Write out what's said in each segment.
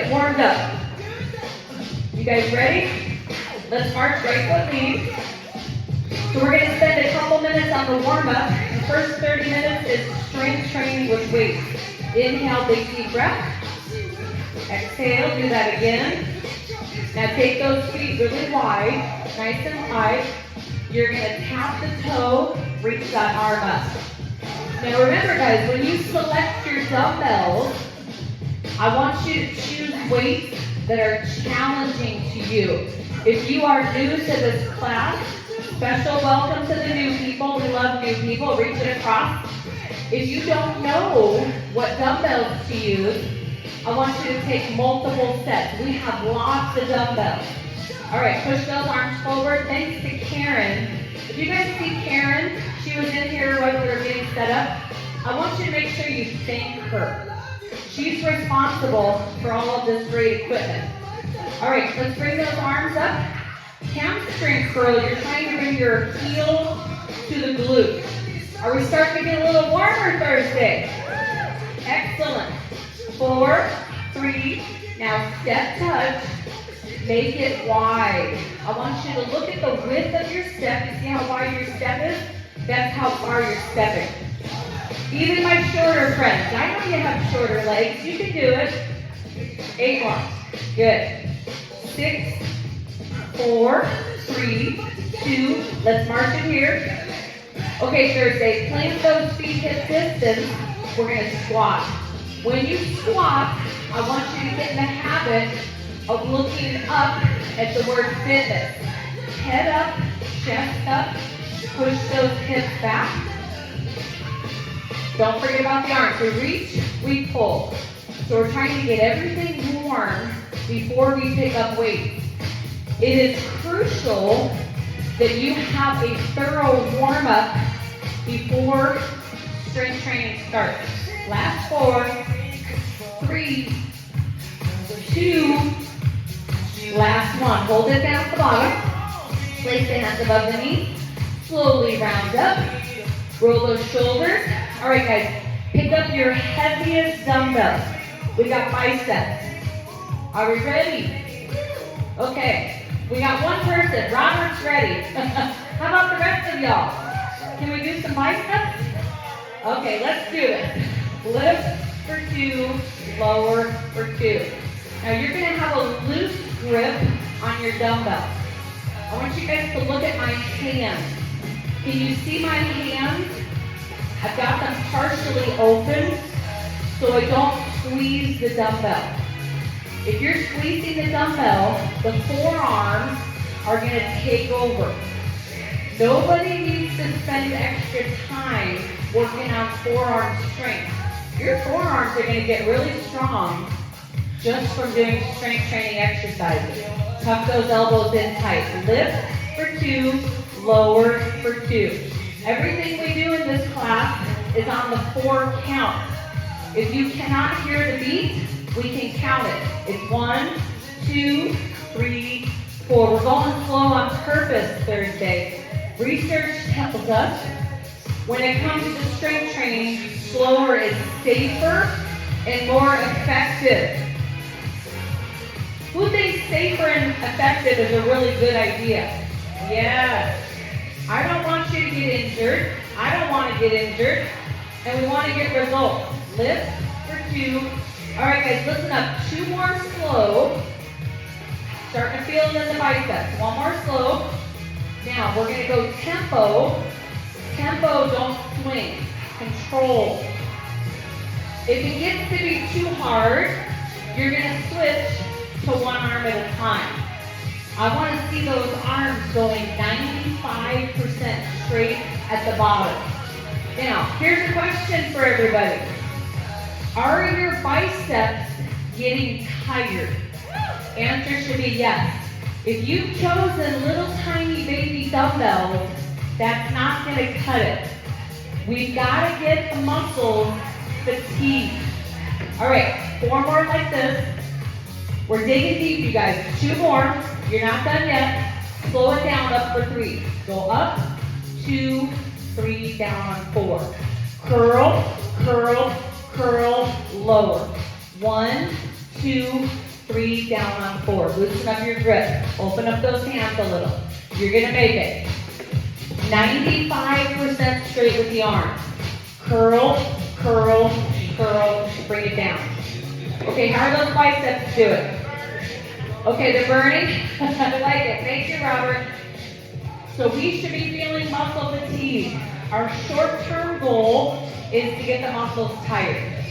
get warmed up. You guys ready? Let's march right foot lead. So we're going to spend a couple minutes on the warm-up. The first 30 minutes is strength training with weights. Inhale, big deep breath. Exhale, do that again. Now take those feet really wide, nice and wide. You're going to tap the toe, reach that arm up. Now remember guys, when you select your dumbbells, I want you to choose weights that are challenging to you. If you are new to this class, special welcome to the new people. We love new people. Reach it across. If you don't know what dumbbells to use, I want you to take multiple sets. We have lots of dumbbells. All right, push those arms forward. Thanks to Karen. If you guys see Karen, she was in here when we were getting set up. I want you to make sure you thank her. She's responsible for all of this great equipment. All right, let's bring those arms up. Hamstring curl, you're trying to bring your heel to the glute. Are we starting to get a little warmer Thursday? Excellent. 4, 3, now step touch, make it wide. I want you to look at the width of your step. You see how wide your step is? That's how far you're stepping. Even my shorter friends, I know you have shorter legs, you can do it. 8 more, good. 6, 4, 3, 2, let's march it here. Okay, Thursday, plant those feet hip distance. We're gonna squat. When you squat, I want you to get in the habit of looking up at the word fitness. Head up, chest up, push those hips back. Don't forget about the arms. We reach, we pull. So we're trying to get everything warm before we pick up weights. It is crucial that you have a thorough warm-up before strength training starts. Last 4, 3, 2, last 1. Hold it down at the bottom. Place the hands above the knees. Slowly round up. Roll those shoulders. All right, guys, pick up your heaviest dumbbells. We got biceps. Are we ready? Okay, we got one person. Robert's ready. How about the rest of y'all? Can we do some biceps? Okay, let's do it. Lift for 2, lower for 2. Now you're going to have a loose grip on your dumbbell. I want you guys to look at my hands. Can you see my hands? I've got them partially open so I don't squeeze the dumbbell. If you're squeezing the dumbbell, the forearms are going to take over. Nobody needs to spend extra time working on forearm strength. Your forearms are going to get really strong just from doing strength training exercises. Tuck those elbows in tight. Lift for 2, lower for 2. Everything we do in this class is on the 4 count. If you cannot hear the beat, we can count it. It's 1, 2, 3, 4. We're going slow on purpose Thursday. Research tells us when it comes to strength training, slower is safer and more effective. Who thinks safer and effective is a really good idea? Yes. I don't want you to get injured. I don't want to get injured. And we want to get results. Lift for 2. All right, guys, listen up. 2 more slow. Starting to feel it in the biceps. 1 more slow. Now, we're going to go tempo. Tempo, don't swing. Control. If it gets to be too hard, you're going to switch to 1 arm at a time. I want to see those arms going 95% straight at the bottom. Now, here's a question for everybody. Are your biceps getting tired? Answer should be yes. If you've chosen little tiny baby dumbbells, that's not going to cut it. We've got to get the muscles fatigued. All right, 4 more like this. We're digging deep, you guys. 2 more. You're not done yet. Slow it down up for 3. Go up, 2, 3, down on 4. Curl, curl, curl, lower. 1, 2, 3, down on 4. Loosen up your grip. Open up those hands a little. You're gonna make it. 95% straight with the arms. Curl, curl, curl, bring it down. Okay, how are those biceps doing? Okay, they're burning. I like it. Thank you, Robert. So we should be feeling muscle fatigue. Our short-term goal is to get the muscles tired.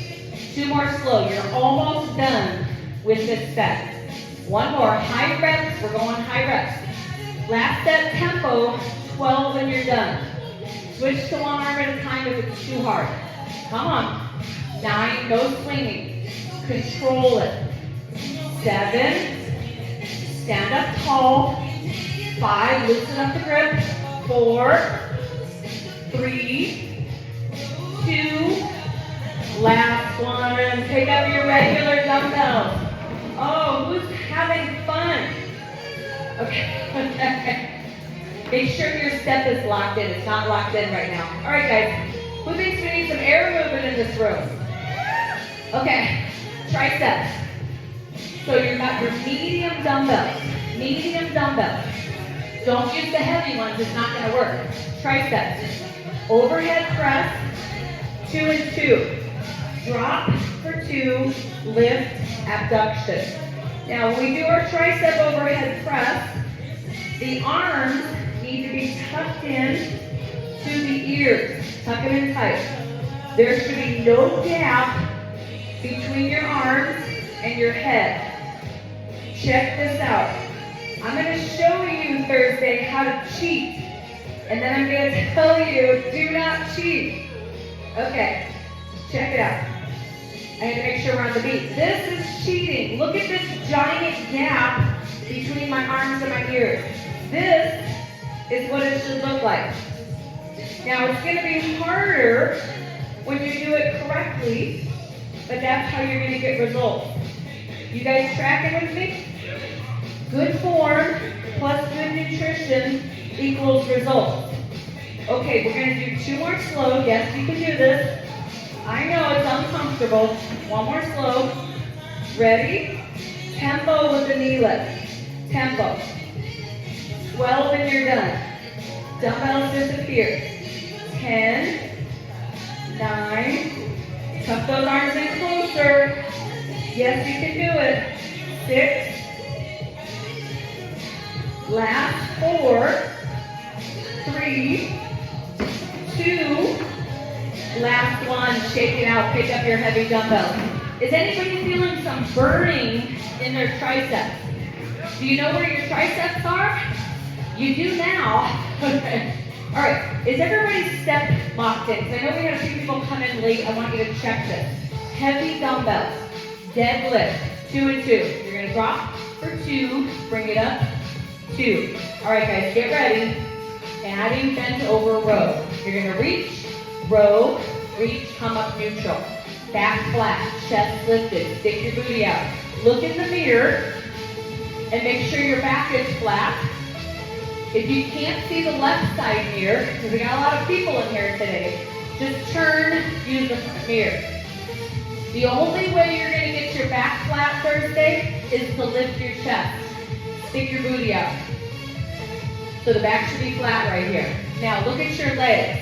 2 more slow. You're almost done with this set. 1 more. High reps. We're going high reps. Last set tempo, 12 and you're done. Switch to 1 arm at a time if it's too hard. Come on. 9, no swinging. Control it. 7, stand up tall. 5, loosen up the grip. 4, 3, 2, last one. Pick up your regular dumbbells. Oh, who's having fun? Okay. Make sure your step is locked in. It's not locked in right now. All right, guys. Who thinks we need some air movement in this room? Okay. Triceps. So you've got your medium dumbbells. Medium dumbbells. Don't use the heavy ones. It's not going to work. Triceps. Overhead press. 2 and 2. Drop for 2. Lift. Abduction. Now, when we do our tricep overhead press, the arms need to be tucked in to the ears. Tuck them in tight. There should be no gap between your arms and your head. Check this out. I'm going to show you Thursday how to cheat. And then I'm going to tell you, do not cheat. Okay, check it out. I have to make sure we're on the beat. This is cheating. Look at this giant gap between my arms and my ears. This is what it should look like. Now, it's going to be harder when you do it correctly, but that's how you're going to get results. You guys tracking with me? Good form plus good nutrition equals results. Okay, we're going to do 2 more slow. Yes, you can do this. I know it's uncomfortable. 1 more slow. Ready? Tempo with the knee lift. Tempo. 12 and you're done. Dumbbells disappear. 10, 9, tuck those arms in closer. Yes, you can do it. 6, last 4, 3, 2, last one. Shake it out. Pick up your heavy dumbbells. Is anybody feeling some burning in their triceps? Do you know where your triceps are? You do now. Okay. All right. Is everybody's step locked in? Because I know we had a few people come in late. I want you to check this. Heavy dumbbells. Deadlift. 2 and 2. You're going to drop for 2. Bring it up. 2. All right, guys. Get ready. Adding bent over row. You're going to reach, row, reach, come up neutral. Back flat. Chest lifted. Stick your booty out. Look in the mirror and make sure your back is flat. If you can't see the left side mirror, because we got a lot of people in here today, just turn, use the front mirror. The only way you're going to get your back flat Thursday is to lift your chest. Stick your booty out. So the back should be flat right here. Now look at your legs.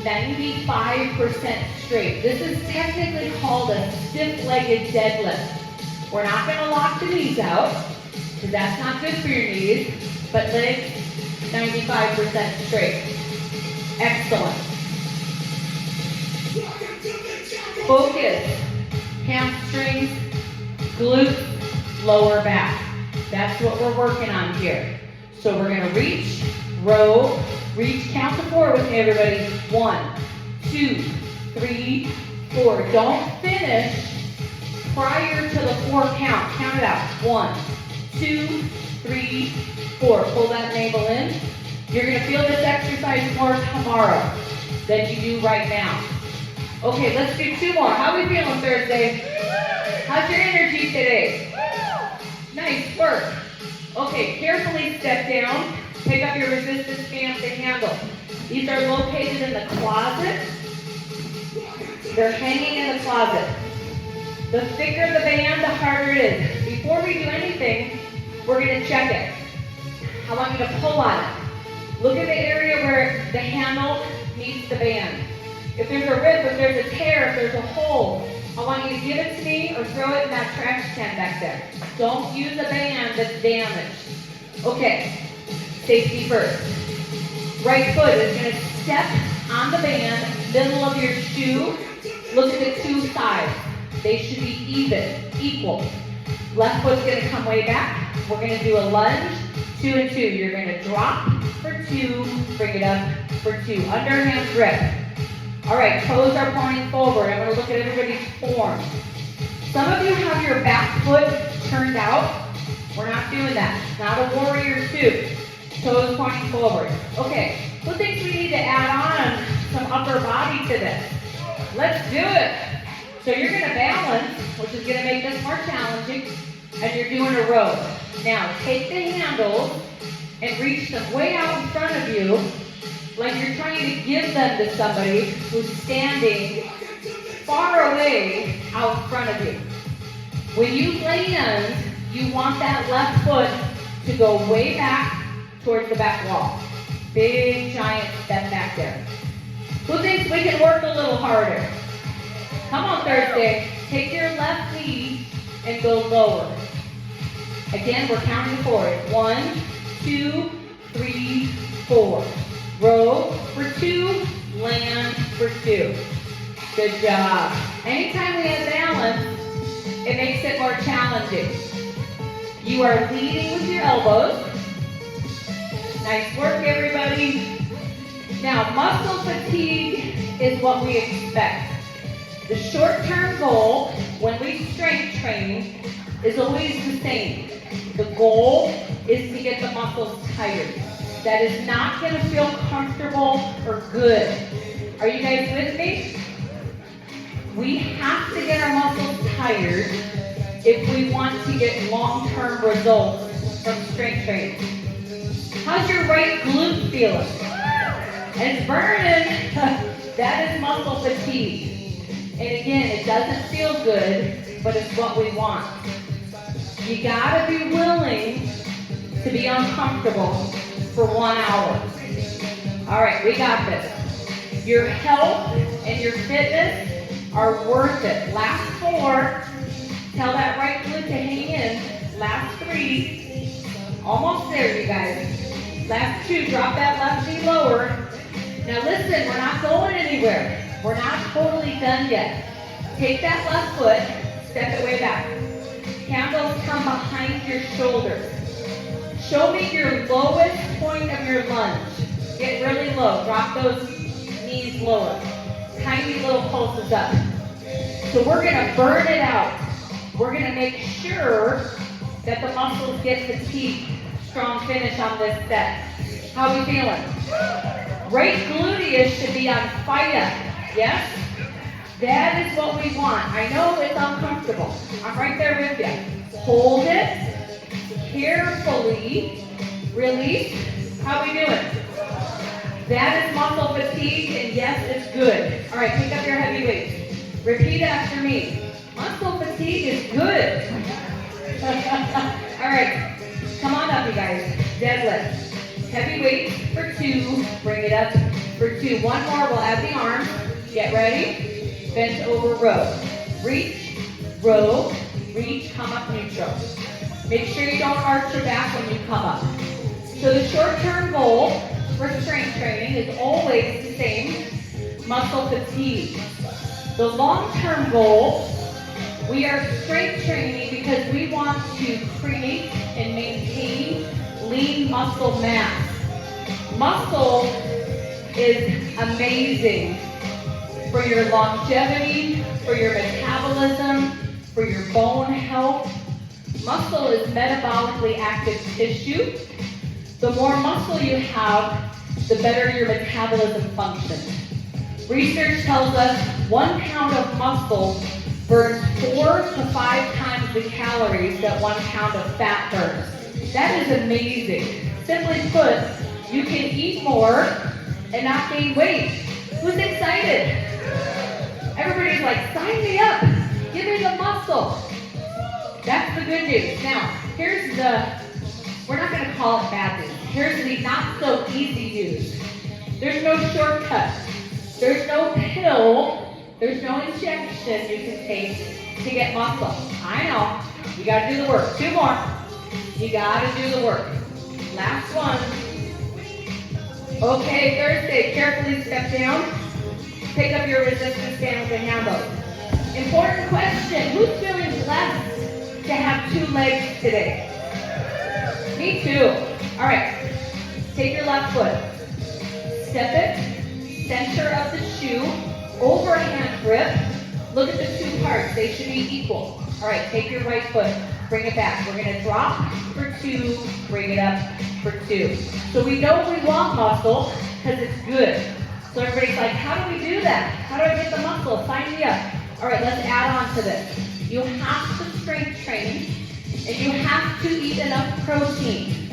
95% straight. This is technically called a stiff-legged deadlift. We're not going to lock the knees out, because that's not good for your knees, but legs 95% straight. Excellent. Focus. Hamstrings, glutes, lower back. That's what we're working on here. So we're going to reach, row, reach, count to 4 with me, everybody. 1, 2, 3, 4. Don't finish prior to the 4 count. Count it out. 1, 2, 3, 4. Pull that navel in. You're going to feel this exercise more tomorrow than you do right now. Okay, let's do 2 more. How are we feeling Thursday? How's your energy today? Nice work. Okay, carefully step down. Pick up your resistance bands to handle. These are located in the closet. They're hanging in the closet. The thicker the band, the harder it is. before we do anything, we're going to check it. I want you to pull on it. Look at the area where the handle meets the band. If there's a rip, if there's a tear, if there's a hole, I want you to give it to me or throw it in that trash can back there. Don't use a band that's damaged. Okay, safety first. Right foot is going to step on the band, middle of your shoe. Look at the two sides. They should be even, equal. Left foot's going to come way back. We're going to do a lunge, 2 and 2. You're going to drop for 2, bring it up for 2. Underhand grip. All right, toes are pointing forward. I'm going to look at everybody's form. Some of you have your back foot turned out. We're not doing that. Not a warrior 2. Toes pointing forward. Okay, who thinks we need to add on some upper body to this? Let's do it. So you're going to balance, which is going to make this more challenging, and you're doing a row. Now, take the handles and reach them way out in front of you, like you're trying to give them to somebody who's standing far away out in front of you. When you land, you want that left foot to go way back towards the back wall. Big, giant step back there. Who thinks we can work a little harder? Come on, Thursday. Take your left knee and go lower. Again, we're counting forward. 1, 2, 3, 4. Row for 2, land for 2. Good job. Anytime we have balance, it makes it more challenging. You are leading with your elbows. Nice work, everybody. Now, muscle fatigue is what we expect. The short-term goal when we strength train is always the same. The goal is to get the muscles tired. That is not going to feel comfortable or good. Are you guys with me? We have to get our muscles tired if we want to get long-term results from strength training. How's your right glute feeling? It's burning. That is muscle fatigue. And again, it doesn't feel good, but it's what we want. You gotta be willing to be uncomfortable for 1 hour. All right, we got this. Your health and your fitness are worth it. Last 4, tell that right glute to hang in. Last 3, almost there, you guys. Last 2, drop that left knee lower. Now listen, we're not going anywhere. We're not totally done yet. Take that left foot, step it way back. Handles come behind your shoulders. Show me your lowest point of your lunge. Get really low. Drop those knees lower. Tiny little pulses up. So we're going to burn it out. We're going to make sure that the muscles get fatigued. Strong finish on this set. How are we feeling? Right gluteus should be on fire. Yes? That is what we want. I know it's uncomfortable. I'm right there with you. Hold it. Carefully. Release. How are we doing? That is muscle fatigue, and yes, it's good. All right, pick up your heavy weights. Repeat after me. Muscle fatigue is good. All right, come on up, you guys. Deadlift. Heavy weights for 2. Bring it up for 2. 1 more, we'll add the arms. Get ready. Bent over row. Reach, row, reach, come up neutral. Make sure you don't arch your back when you come up. So the short-term goal for strength training is always the same, muscle fatigue. The long-term goal, we are strength training because we want to create and maintain lean muscle mass. Muscle is amazing for your longevity, for your metabolism, for your bone health. Muscle is metabolically active tissue. The more muscle you have, the better your metabolism functions. Research tells us 1 pound of muscle burns 4 to 5 times the calories that 1 pound of fat burns. That is amazing. Simply put, you can eat more and not gain weight. Who's excited? Everybody's like, sign me up. Give me the muscle. That's the good news. Now, here's we're not going to call it bad news. Here's the not so easy news. There's no shortcut. There's no pill. There's no injection you can take to get muscle. I know. You got to do the work. 2 more. You got to do the work. Last one. Okay, Thursday, carefully step down. Pick up your resistance band with the handle. Important question. Who's feeling blessed to have 2 legs today? Me too. All right. Take your left foot. Step it. Center of the shoe. Overhand grip. Look at the 2 parts. They should be equal. All right. Take your right foot. Bring it back. We're going to drop for 2. Bring it up for 2. So we know we want muscle because it's good. So everybody's like, how do we do that? How do I get the muscle? Sign me up. All right, let's add on to this. You have to strength train, and you have to eat enough protein.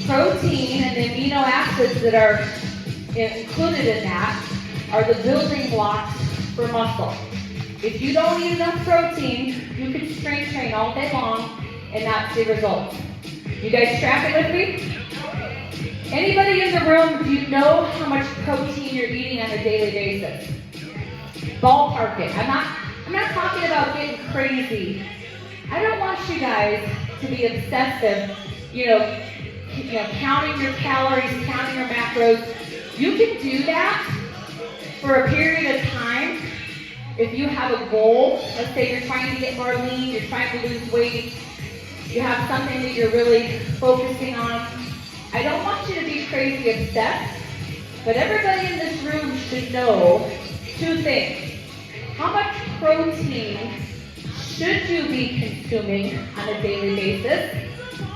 Protein and the amino acids that are included in that are the building blocks for muscle. If you don't eat enough protein, you can strength train all day long and not see results. You guys tracking with me? Anybody in the room, do you know how much protein you're eating on a daily basis? Ballpark it. I'm not talking about getting crazy. I don't want you guys to be obsessive, counting your calories, counting your macros. You can do that for a period of time if you have a goal. Let's say you're trying to get more lean, you're trying to lose weight, you have something that you're really focusing on. I don't want you to be crazy obsessed, but everybody in this room should know 2 things. How much protein should you be consuming on a daily basis?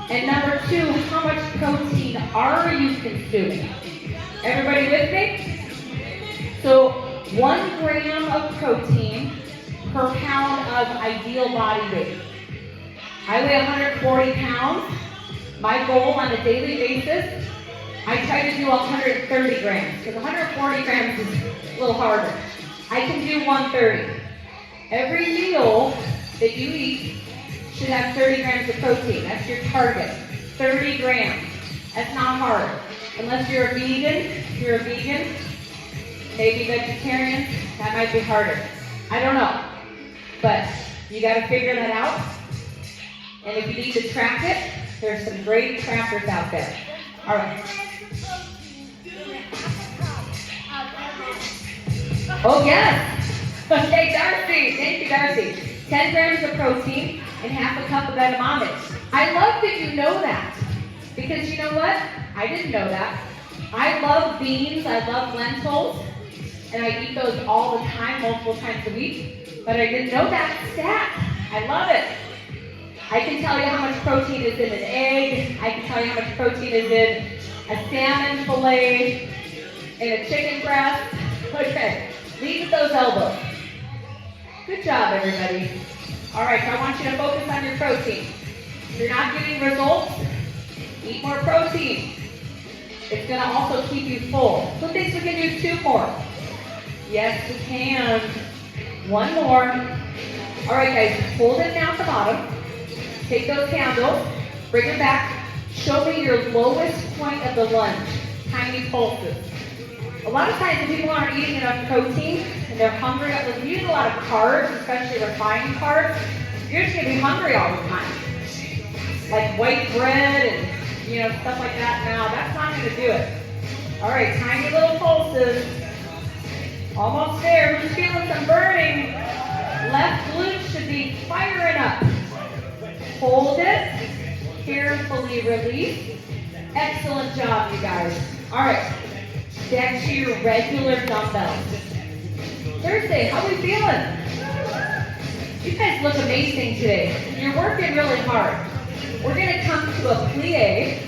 And number 2, how much protein are you consuming? Everybody with me? So 1 gram of protein per pound of ideal body weight. I weigh 140 pounds. My goal on a daily basis, I try to do 130 grams, because 140 grams is a little harder. I can do 130. Every meal that you eat should have 30 grams of protein. That's your target. 30 grams. That's not hard. Unless you're a vegan. If you're a vegan, maybe vegetarian, that might be harder. I don't know. But you got to figure that out. And if you need to track it, there's some great trackers out there. All right. Oh, yes. Okay, Darcy. Thank you, Darcy. 10 grams of protein and half a cup of edamame. I love that you know that. Because you know what? I didn't know that. I love beans. I love lentils. And I eat those all the time, multiple times a week. But I didn't know that stat. I love it. I can tell you how much protein is in an egg. I can tell you how much protein is in a salmon fillet, in a chicken breast. Okay, leave with those elbows. Good job, everybody. All right, so I want you to focus on your protein. If you're not getting results, eat more protein. It's going to also keep you full. Who thinks we can do 2 more? Yes, we can. 1 more. All right, guys, hold it down at the bottom. Take those handles, bring them back. Show me your lowest point of the lunge. Tiny pulses. A lot of times when people aren't eating enough protein and they're hungry, if you eat a lot of carbs, especially refined carbs, you're just going to be hungry all the time. Like white bread and stuff like that. No, that's not going to do it. All right, tiny little pulses. Almost there. Who's feeling some burning? Left glute should be firing up. Hold it. Carefully release. Excellent job, you guys. All right. Back to your regular dumbbells. Thursday, how are we feeling? You guys look amazing today. You're working really hard. We're going to come to a plie.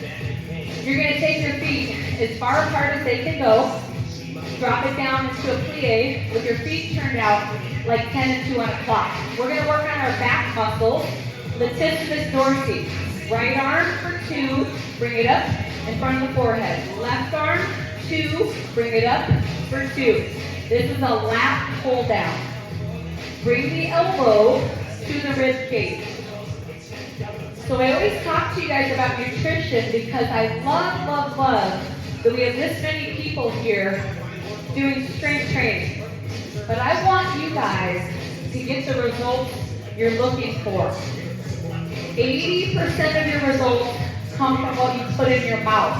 You're going to take your feet as far apart as they can go. Drop it down into a plie with your feet turned out like 10 and 2 on a clock. We're going to work on our back muscles. Latissimus dorsi. Right arm for 2. Bring it up in front of the forehead. Left arm, 2. Bring it up for 2. This is a lat pull down. Bring the elbow to the rib cage. So I always talk to you guys about nutrition because I love that we have this many people here doing strength training. But I want you guys to get the results you're looking for. 80% of your results come from what you put in your mouth,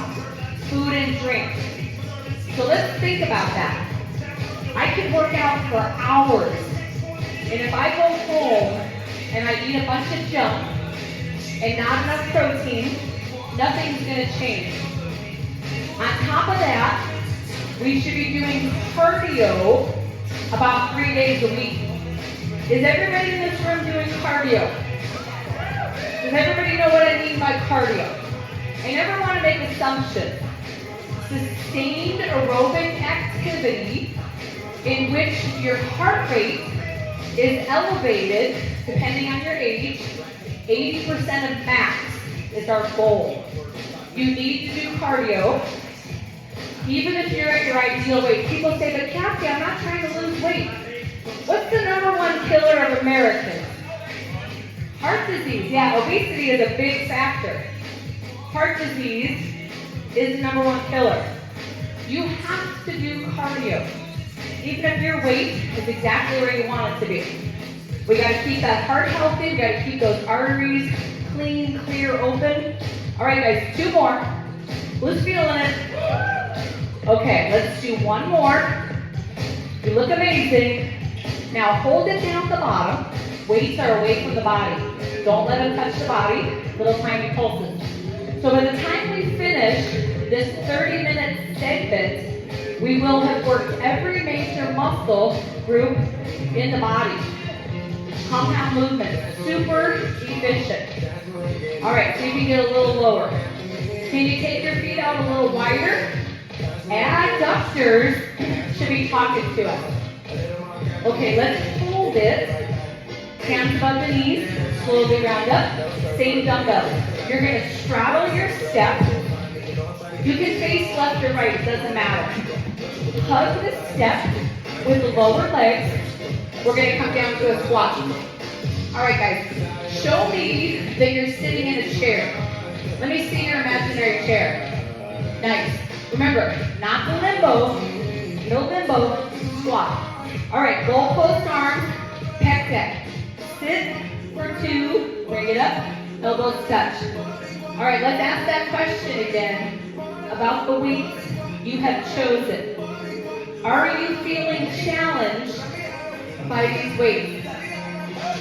food and drink. So let's think about that. I can work out for hours, and if I go home and I eat a bunch of junk and not enough protein, nothing's going to change. On top of that, we should be doing cardio about 3 days a week. Is everybody in this room doing cardio? Does everybody know what I mean by cardio? I never want to make assumptions. Sustained aerobic activity in which your heart rate is elevated, depending on your age, 80% of max is our goal. You need to do cardio, even if you're at your ideal weight. People say, but Kathy, I'm not trying to lose weight. What's the number one killer of Americans? Heart disease. Yeah, obesity is a big factor. Heart disease is the number one killer. You have to do cardio. Even if your weight is exactly where you want it to be. We got to keep that heart healthy. We got to keep those arteries clean, clear, open. All right, guys, 2 more. Who's feeling it? Okay, let's do 1 more. You look amazing. Now hold it down at the bottom. Weights are away from the body. Don't let them touch the body. Little tiny pulses. So by the time we finish this 30-minute segment, we will have worked every major muscle group in the body. Compound movement, super efficient. All right, see if you can get a little lower. Can you take your feet out a little wider? Adductors should be talking to us. Okay, let's hold it. Hands above the knees, slowly round up. Same dumbbell. You're going to straddle your step. You can face left or right, it doesn't matter. Hug the step with the lower legs. We're going to come down to a squat. All right, guys. Show me that you're sitting in a chair. Let me see your imaginary chair. Nice. Remember, not the limbo. No limbo. Squat. All right, goal post arms, pec deck. Sit for 2. Bring it up. Elbows touch. All right, let's ask that question again about the weights you have chosen. Are you feeling challenged by these weights?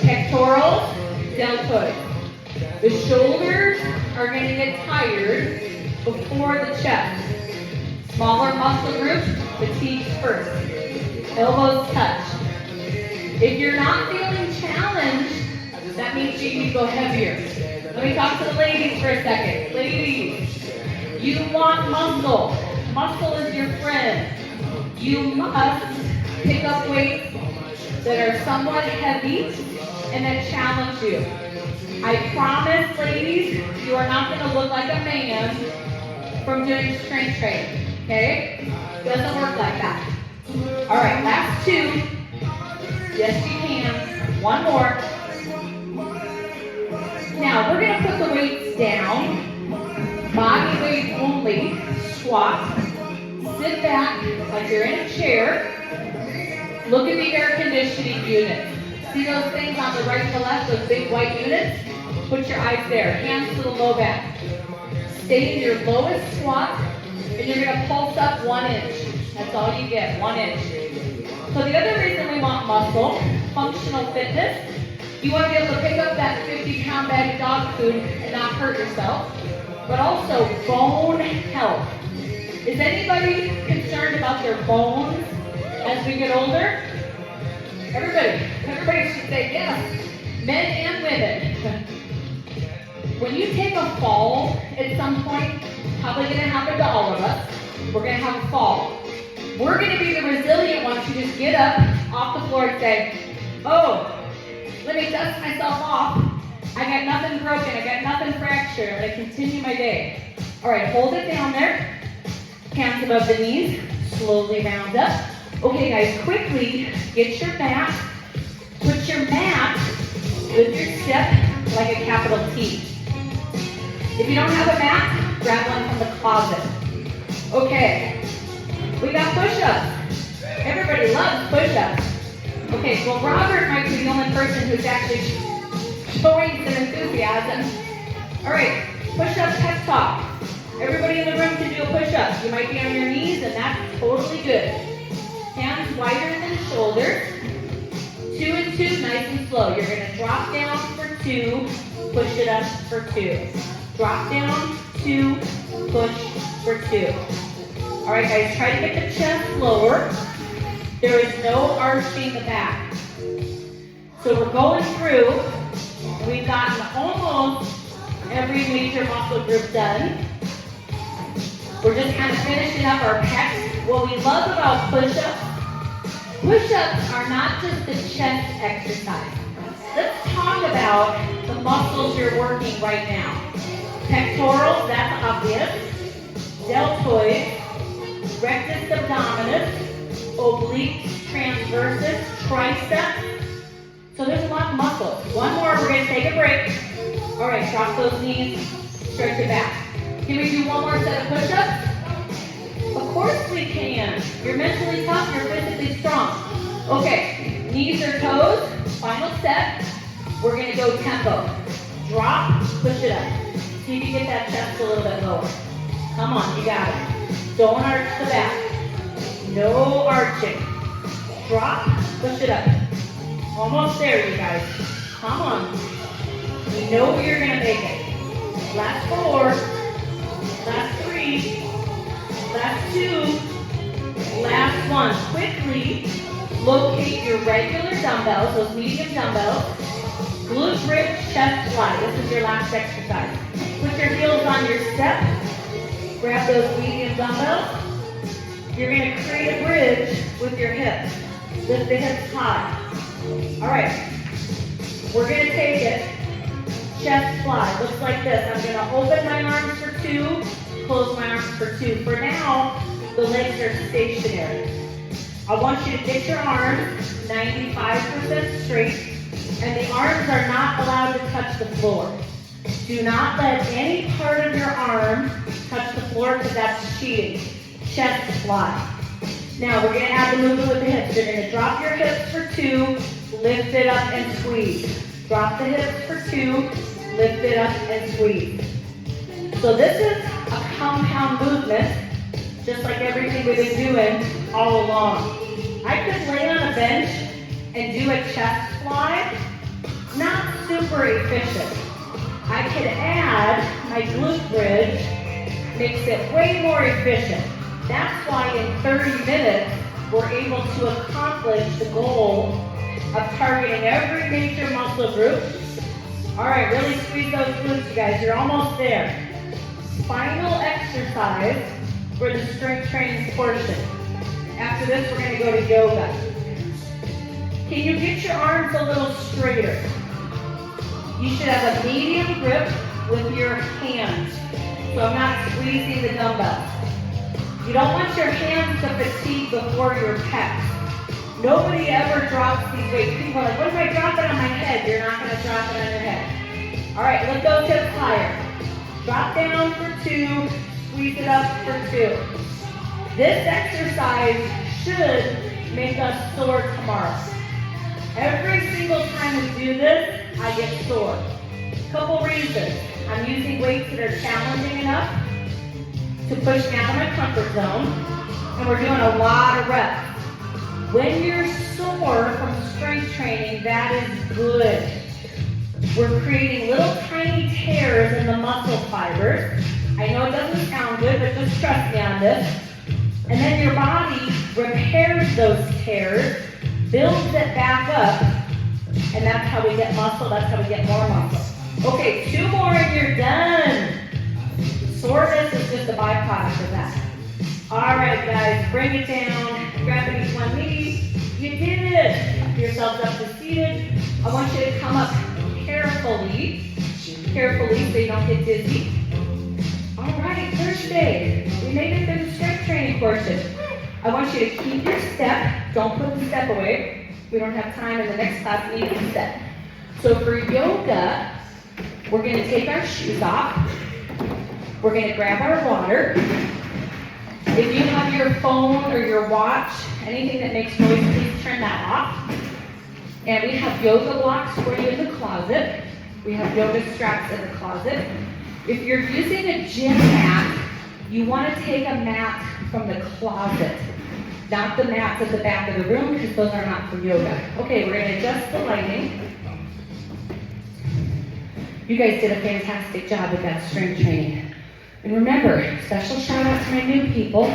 Pectorals, deltoids. The shoulders are going to get tired before the chest. Smaller muscle groups, fatigue first. Elbows touch. If you're not feeling challenged, that means you need to go heavier. Let me talk to the ladies for a second. Ladies, you want muscle. Muscle is your friend. You must pick up weights that are somewhat heavy and that challenge you. I promise, ladies, you are not going to look like a man from doing strength training. Okay? Doesn't work like that. All right, last 2. Yes, you can. 1 more. Now, we're going to put the weights down. Body weight only. Squat. Sit back like you're in a chair. Look at the air conditioning units. See those things on the right to left, those big white units? Put your eyes there. Hands to the low back. Stay in your lowest squat, and you're going to pulse up 1 inch. That's all you get, 1 inch. So the other reason we want muscle, functional fitness, you want to be able to pick up that 50-pound bag of dog food and not hurt yourself, but also bone health. Is anybody concerned about their bones as we get older? Everybody should say yes, men and women. When you take a fall at some point, probably going to happen to all of us, we're going to have a fall. We're going to be the resilient ones who just get up off the floor and say, oh, let me dust myself off. I got nothing broken. I got nothing fractured. I'm going to continue my day. All right, hold it down there. Hands above the knees. Slowly round up. Okay, guys, quickly get your mat. Put your mat with your step like a capital T. If you don't have a mat, grab one from the closet. Okay, we got push-ups. Everybody loves push-ups. Okay, well Robert might be the only person who's actually showing some enthusiasm. All right, push-up pep talk. Everybody in the room can do a push-up. You might be on your knees, and that's totally good. Hands wider than shoulders. 2 and 2, nice and slow. You're going to drop down for 2, push it up for 2. Drop down, 2, push for 2. All right, guys, try to get the chest lower. There is no arching the back. So we're going through. We've gotten almost every major muscle group done. We're just kind of finishing up our pecs. What we love about push-ups are not just a chest exercise. Let's talk about the muscles you're working right now. Pectorals, that's obvious. Deltoids, rectus abdominis, obliques, transversus, triceps. So there's a lot of muscles. One more, we're going to take a break. All right, drop those knees, stretch it back. Can we do one more set of push-ups? Of course we can. You're mentally tough, you're physically strong. Okay, knees or toes, final step. We're going to go tempo. Drop, push it up. See if you get that chest a little bit lower. Come on, you got it. Don't arch the back. No arching. Drop, push it up. Almost there, you guys. Come on. You know you're going to make it. Last 4. Last 3. Last 2. Last 1. Quickly locate your regular dumbbells, those medium dumbbells. Glute bridge, chest fly. This is your last exercise. Put your heels on your step. Grab those medium dumbbells. You're going to create a bridge with your hips. Lift the hips high. All right. We're going to take it. Chest fly. Looks like this. I'm going to open my arms for 2. Close my arms for 2. For now, the legs are stationary. I want you to get your arms 95% straight, and the arms are not allowed to touch the floor. Do not let any part of your arm touch the floor because that's cheating. Chest fly. Now we're going to add the movement with the hips. You're going to drop your hips for 2, lift it up and squeeze. Drop the hips for 2, lift it up and squeeze. So this is a compound movement, just like everything we've been doing all along. I could lay on a bench and do a chest fly, not super efficient. I could add my glute bridge, makes it way more efficient. That's why in 30 minutes, we're able to accomplish the goal of targeting every major muscle group. All right, really squeeze those glutes, you guys. You're almost there. Final exercise for the strength training portion. After this, we're going to go to yoga. Can you get your arms a little straighter? You should have a medium grip with your hands. So I'm not squeezing the dumbbells. You don't want your hands to fatigue before your pecs. Nobody ever drops these weights. People are like, what if I drop it on my head? You're not going to drop it on your head. All right, lift those hips higher. Drop down for 2, squeeze it up for 2. This exercise should make us sore tomorrow. Every single time we do this, I get sore. Couple reasons. I'm using weights that are challenging enough to push me out of my comfort zone, and we're doing a lot of reps. When you're sore from strength training, that is good. We're creating little tiny tears in the muscle fibers. I know it doesn't sound good, but just trust me on this. And then your body repairs those tears, builds it back up, and that's how we get muscle, that's how we get more muscle. Okay, 2 more and you're done. Soreness is just a byproduct of that. All right, guys, bring it down. Grab it each one knee. You did it. Put yourselves up to seated. I want you to come up carefully so you don't get dizzy. All right, Thursday. We made it through the strength training portion. I want you to keep your step. Don't put the step away. We don't have time in the next class to need to step. So for yoga, we're going to take our shoes off. We're gonna grab our water. If you have your phone or your watch, anything that makes noise, please turn that off. And we have yoga blocks for you in the closet. We have yoga straps in the closet. If you're using a gym mat, you want to take a mat from the closet, not the mats at the back of the room, because those are not for yoga. Okay, we're going to adjust the lighting. You guys did a fantastic job with that strength training. And remember, special shout out to my new people.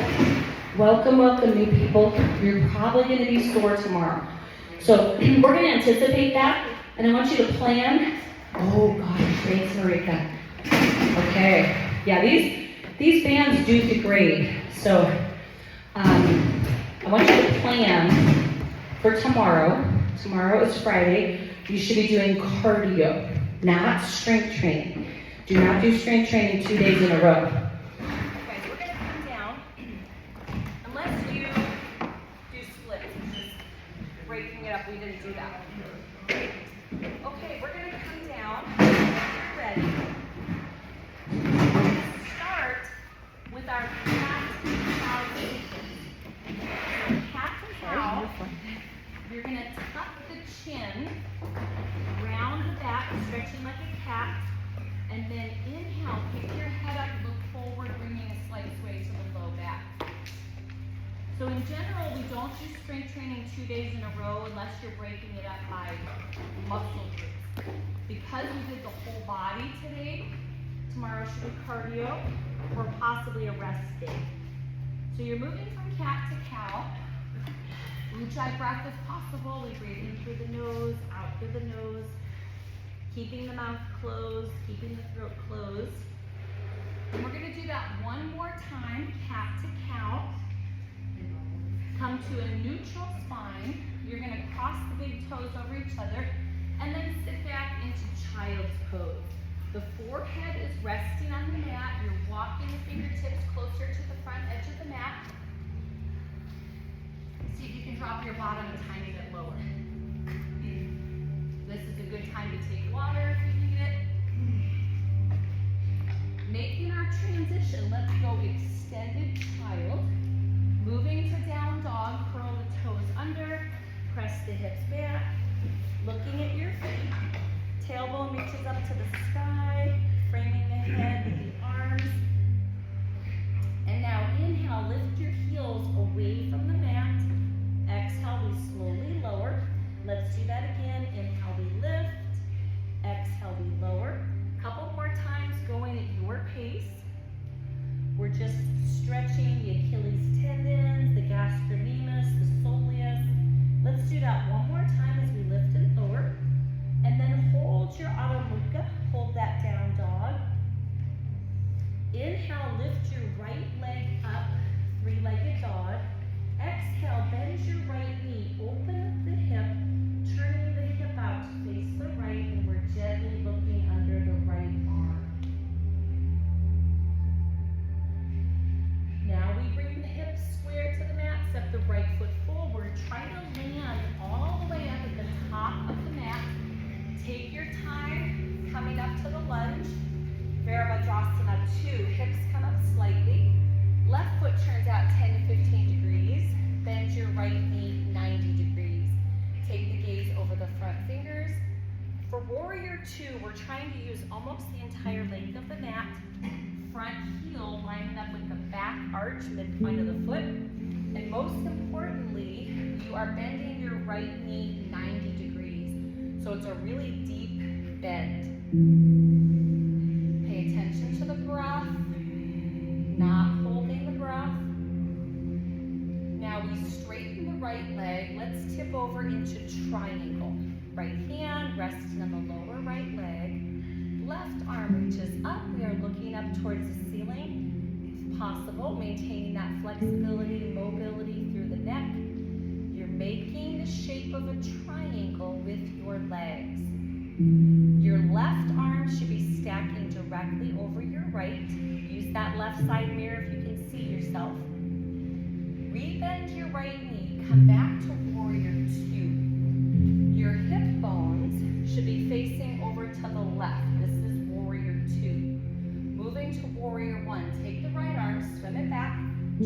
Welcome, welcome new people. You're probably going to be sore tomorrow. So we're going to anticipate that, and I want you to plan. Oh gosh, thanks Marika. Okay, yeah, these bands do degrade. So I want you to plan for tomorrow. Tomorrow is Friday. You should be doing cardio, not strength training. Do not do strength training 2 days in a row. Okay, we're going to come down. Unless you do splits, just breaking it up, we didn't do that. Okay, we're going to come down. Get ready. We're going to start with our cat-cow sequence. So cat-cow, you're going to tuck the chin, round the back, stretching like a cat, and then inhale, pick your head up, look forward, bringing a slight sway to the low back. So in general, we don't do strength training 2 days in a row unless you're breaking it up by muscle groups. Because we did the whole body today, tomorrow should be cardio or possibly a rest day. So you're moving from cat to cow. Ujjayi breath if possible. We breathe in through the nose, out through the nose, keeping the mouth closed, keeping the throat closed. And we're going to do that one more time, cat to cow. Come to a neutral spine. You're going to cross the big toes over each other and then sit back into child's pose. The forehead is resting on the mat. You're walking the fingertips closer to the front edge of the mat. See if you can drop your bottom a tiny bit lower. This is a good time to take water if you need it. Making our transition, let's go extended child. Moving to down dog, curl the toes under, press the hips back, looking at your feet. Tailbone reaches up to the sky, framing the head with the arms. And now inhale, lift your heels away from the mat. Exhale, we slowly lower. Let's do that again. Inhale, we lift. Exhale, we lower. Couple more times going at your pace. We're just stretching the Achilles tendons, the gastrocnemius, the soleus. Let's do that one more time as we lift and lower. And then hold your Adho Mukha, hold that down dog. Inhale, lift your right leg up, three-legged dog. Exhale, bend your right knee, open up the hip, turning the hip out to face the right, and we're gently looking under the right arm. Now we bring the hips square to the mat, step the right foot forward, try to land all the way up at the top of the mat. Take your time coming up to the lunge. Virabhadrasana 2, hips come up slightly. Left foot turns out 10 to 15 degrees. Bend your right knee 90 degrees. Take the gaze over the front fingers. For Warrior 2, we're trying to use almost the entire length of the mat. Front heel lining up with the back arch, midpoint of the foot. And most importantly, you are bending your right knee 90 degrees. So it's a really deep bend. Pay attention to the breath, not holding the breath. Now we straighten the right leg. Let's tip over into triangle. Right hand resting on the lower right leg. Left arm reaches up. We are looking up towards the ceiling. If possible, maintaining that flexibility, mobility through the neck. You're making the shape of a triangle with your legs. Your left arm should be stacking directly over your right. Use that left side mirror if you can see yourself. Rebend your right knee. Come back to Warrior 2. Your hip bones should be facing over to the left. This is Warrior 2. Moving to Warrior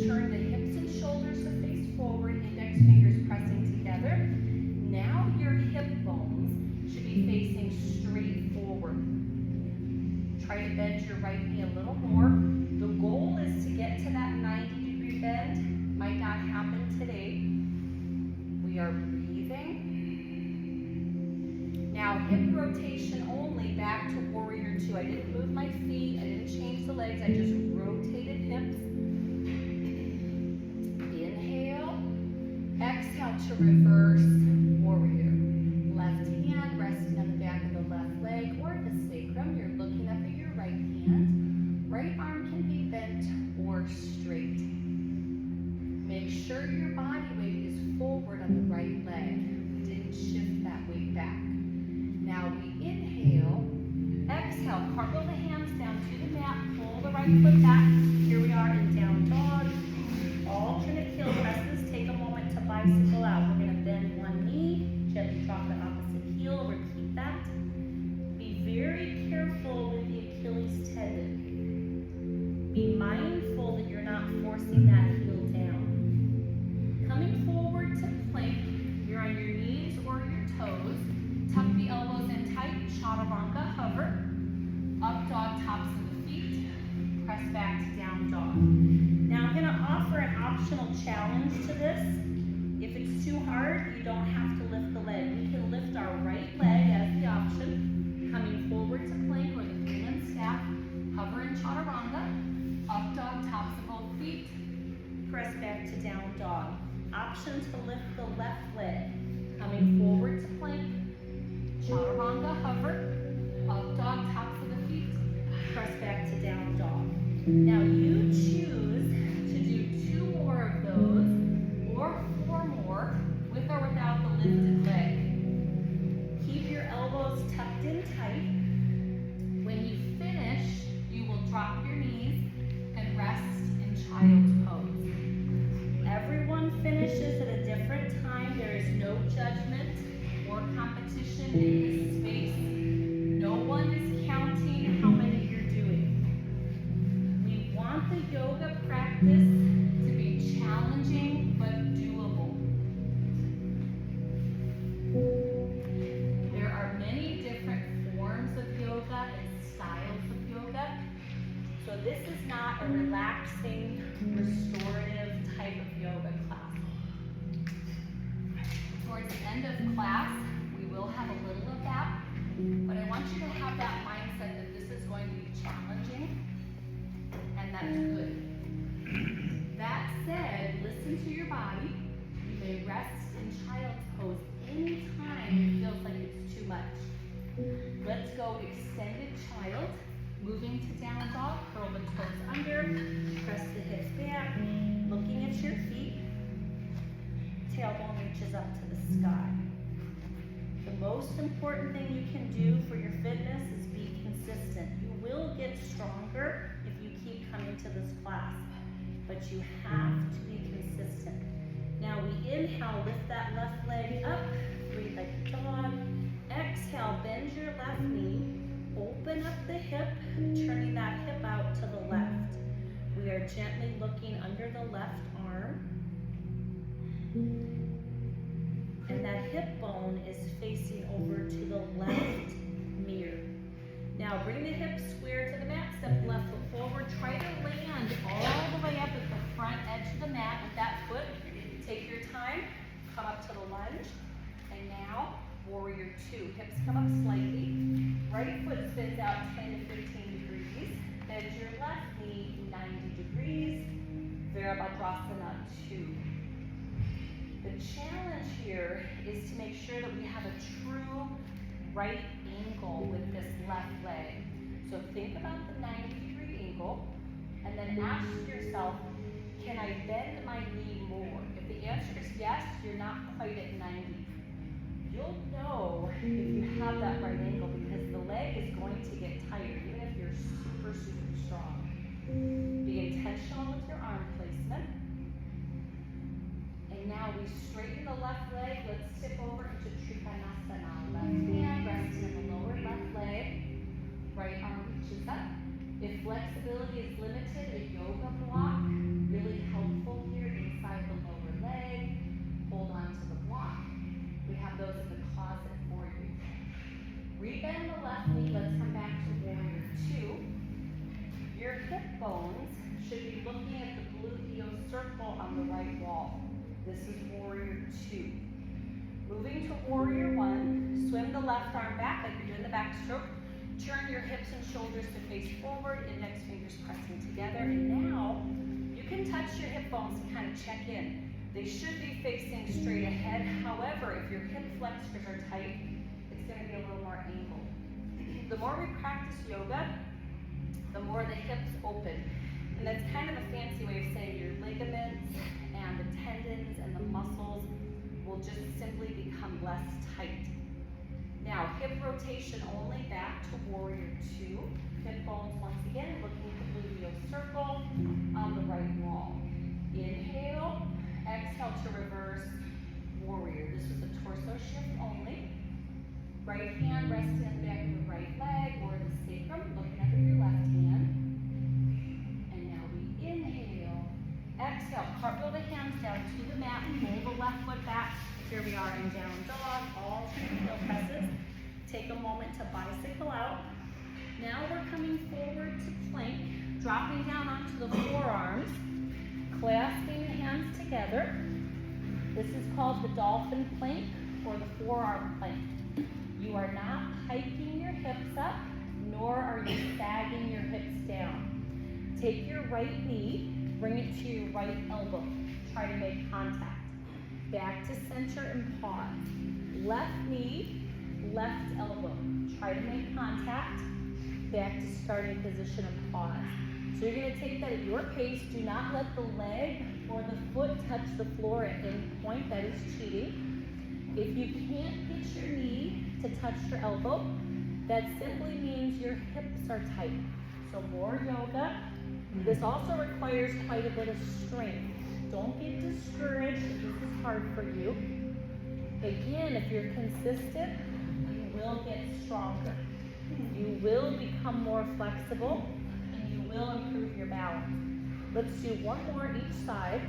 Turn the hips and shoulders to face forward, index fingers pressing together. Now your hip bones should be facing straight forward. Try to bend your right knee a little more. The goal is to get to that 90-degree bend. Might not happen today. We are breathing. Now hip rotation only, back to warrior two. I didn't move my feet, I didn't change the legs, I just rotated hips. Inhale, exhale to reverse warrior. Left hand resting on the back of the left leg or the sacrum. You're looking up at your right hand. Right arm can be bent or straight. Make sure your body weight is forward on the right leg. Didn't shift that weight back. Now we inhale, exhale, cartwheel the hands down to the mat, pull the right foot back. Here we are in down dog. Alternate heel presses. Take a moment to bicycle out. We're going to bend one knee, gently drop the opposite heel, repeat that. Be very careful with the Achilles tendon. Be mindful that you're not forcing that heel down. Coming forward to plank, you're on your knees or your toes. Tuck the elbows in tight, chaturanga, hover. Up dog, tops of the feet. Press back to down dog. Now I'm going to offer an optional challenge to this. If it's too hard, you don't have to lift the leg. We can lift our right leg as the option. Coming forward to plank or the three-limb staff. Hover in chaturanga. Up dog, tops of both feet. Press back to down dog. Option to lift the left leg. Coming forward to plank. Chaturanga, hover, up dog, tops of the feet, press back to down dog. Now you choose to do 2 more of those or 4 more with or without the lifted leg. Keep your elbows tucked in tight. When you finish, you will drop your knees and rest in child's pose. Everyone finishes at a different time. There is no judgment or competition in this space. No one is counting how many you're doing. We want the yoga practice to be challenging but doable. There are many different forms of yoga and styles of yoga. So this is not a relaxing, restorative type of yoga class. Towards the end of class, we will have a little of that, but I want you to have that mindset that this is going to be challenging, and that's good. That said, listen to your body. You may rest in child's pose anytime it feels like it's too much. Let's go extended child, moving to down dog, curl the toes under, press the hips back, looking at your feet. Tailbone reaches up to the sky. The most important thing you can do for your fitness is be consistent. You will get stronger if you keep coming to this class, but you have to be consistent. Now we inhale, lift that left leg up, breathe like a dog. Exhale, bend your left knee, open up the hip, turning that hip out to the left. We are gently looking under the left arm. And that hip bone is facing over to the left mirror. Now bring the hips square to the mat, step the left foot forward. Try to land all the way up at the front edge of the mat with that foot. Take your time, come up to the lunge. And now, warrior two. Hips come up slightly. Right foot spins out 10 to 15 degrees. Bend your left knee 90 degrees. Virabhadrasana 2. The challenge here is to make sure that we have a true right angle with this left leg. So think about the 90-degree angle and then ask yourself, can I bend my knee more? If the answer is yes, you're not quite at 90. You'll know if you have that right angle because the leg is going to get tired even if you're super, super strong. Be intentional with your arm placement. And now we straighten the left leg. Let's tip over into Trikonasana. Left hand resting in the lower left leg. Right arm reaches up. If flexibility is limited, a yoga block, Really helpful here inside the lower leg. Hold on to the block. We have those in the closet for you. Rebend the left knee. Let's come back to warrior two. Your hip bones should be looking at the gluteal circle on the right wall. This is warrior two. Moving to warrior one, swim the left arm back like you're doing the backstroke. Turn your hips and shoulders to face forward, index fingers pressing together. And now you can touch your hip bones and kind of check in. They should be facing straight ahead. However, if your hip flexors are tight, it's going to be a little more angled. The more we practice yoga, the more the hips open. And that's kind of a fancy way of saying your ligaments and the tendons and the muscles will just simply become less tight. Now, hip rotation only back to warrior two. Hip bones once again looking at the gluteal circle on the right wall. Inhale, exhale to reverse warrior. This is a torso shift only. Right hand resting on the back of the right leg or the sacrum, looking up at your left hand. And now we inhale, exhale, cartwheel the hands down to the mat, pull the left foot back. Here we are in down dog, alternate heel presses. Take a moment to bicycle out. Now we're coming forward to plank, dropping down onto the forearms, clasping the hands together. This is called the dolphin plank or the forearm plank. You are not hiking your hips up, nor are you sagging your hips down. Take your right knee, bring it to your right elbow. Try to make contact. Back to center and pause. Left knee, left elbow. Try to make contact. Back to starting position and pause. So you're going to take that at your pace. Do not let the leg or the foot touch the floor at any point. That is cheating. If you can't get your knee to touch your elbow, that simply means your hips are tight. So more yoga. This also requires quite a bit of strength. Don't get discouraged if this is hard for you. Again, if you're consistent, you will get stronger. You will become more flexible, and you will improve your balance. Let's do one more each side.